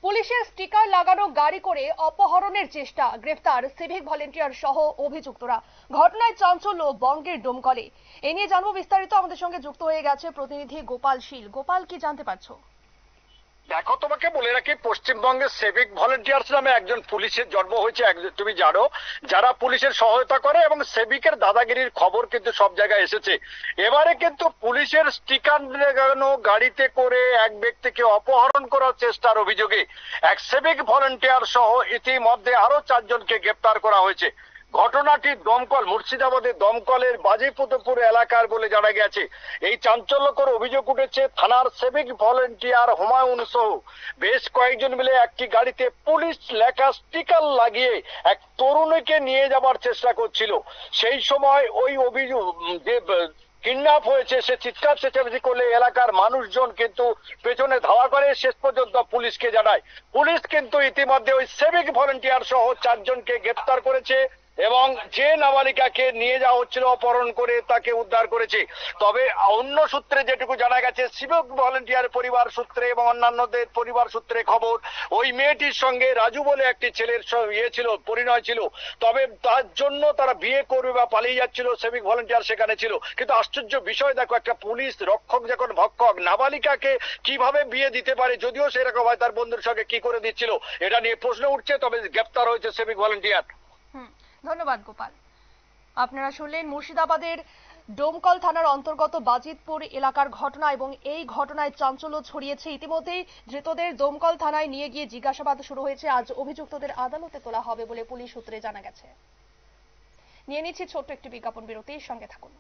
পুলিশের স্টিকার লাগানো গাড়ি করে অপহরণের চেষ্টা, গ্রেফতার সিভিক ভলেন্টিয়ার সহ অভিযুক্তরা। ঘটনায় চাঞ্চল্য বঙ্গের ডোমকলে। এ নিয়ে জানবো বিস্তারিত। আমাদের সঙ্গে যুক্ত হয়ে গেছে প্রতিনিধি গোপাল শীল। গোপাল, কি জানতে পারছো? দেখো, তোমাকে বলে রাখি, পশ্চিমবঙ্গের সিভিক ভলেন্টিয়ার্স নামে একজন পুলিশের জন্ম হয়েছে। তুমি জানো, যারা পুলিশের সহায়তা করে এবং সিভিকের দাদাগিরির খবর কিন্তু সব জায়গায় এসেছে। এবারে কিন্তু পুলিশের স্টিকার লাগানো গাড়িতে করে এক ব্যক্তিকে অপহরণ করার চেষ্টার অভিযোগে এক সিভিক ভলেন্টিয়ার সহ ইতিমধ্যে আরো 4 জনকে গ্রেপ্তার করা হয়েছে। ঘটনাটি দমকল, মুর্শিদাবাদের দমকলের বাজিপুতপুর এলাকার বলে জানা গেছে। এই চাঞ্চল্যকর অভিযোগ উঠেছে থানার সিভিক ভলেন্টিয়ার হুমায়ুন সহ বেশ কয়েকজন মিলে একটি গাড়িতে পুলিশ লেখা স্টিকার লাগিয়ে এক তরুণীকে নিয়ে যাবার চেষ্টা করছিল। সেই সময় ওই অভিযোগ যে কিডন্যাপ হয়েছে সে চিৎকার চেঁচামেচি করলে এলাকার মানুষজন কিন্তু পেছনে ধাওয়া করে, শেষ পর্যন্ত পুলিশকে জানায়। পুলিশ কিন্তু ইতিমধ্যে ওই সিভিক ভলেন্টিয়ার সহ 4 জনকে গ্রেপ্তার করেছে এবং যে নাবালিকাকে নিয়ে যাওয়া হচ্ছিল অপহরণ করে তাকে উদ্ধার করেছে। তবে অন্য সূত্রে যেটুকু জানা গেছে, সিভিক ভলেন্টিয়ার পরিবার সূত্রে এবং অন্যান্যদের পরিবার সূত্রে খবর, ওই মেয়েটির সঙ্গে রাজু বলে একটি ছেলের ছিল, পরিণয় ছিল। তবে তার জন্য তারা বিয়ে করবে বা পালিয়ে যাচ্ছিল, সিভিক ভলেন্টিয়ার সেখানে ছিল। কিন্তু আশ্চর্য বিষয়, দেখো, একটা পুলিশ রক্ষক যখন ভক্ষক, নাবালিকাকে কিভাবে বিয়ে দিতে পারে? যদিও সেরকম হয়, তার বন্ধুর সঙ্গে কি করে দিচ্ছিল, এটা নিয়ে প্রশ্ন উঠছে। তবে গ্রেপ্তার হয়েছে সিভিক ভলেন্টিয়ার। ধন্যবাদ গোপাল। আপনারা শুনলেন মুর্শিদাবাদের ডোমকল থানার অন্তর্গত বাজিতপুর এলাকার ঘটনা, এবং এই ঘটনায় চাঞ্চল্য ছড়িয়েছে। ইতিমধ্যেই ধৃতদের দমকল থানায় নিয়ে গিয়ে জিজ্ঞাসাবাদ শুরু হয়েছে। আজ অভিযুক্তদের আদালতে তোলা হবে বলে পুলিশ সূত্রে জানা গেছে। নিয়ে নিচ্ছি ছোট্ট একটি বিজ্ঞাপন বিরতির, সঙ্গে থাকুন।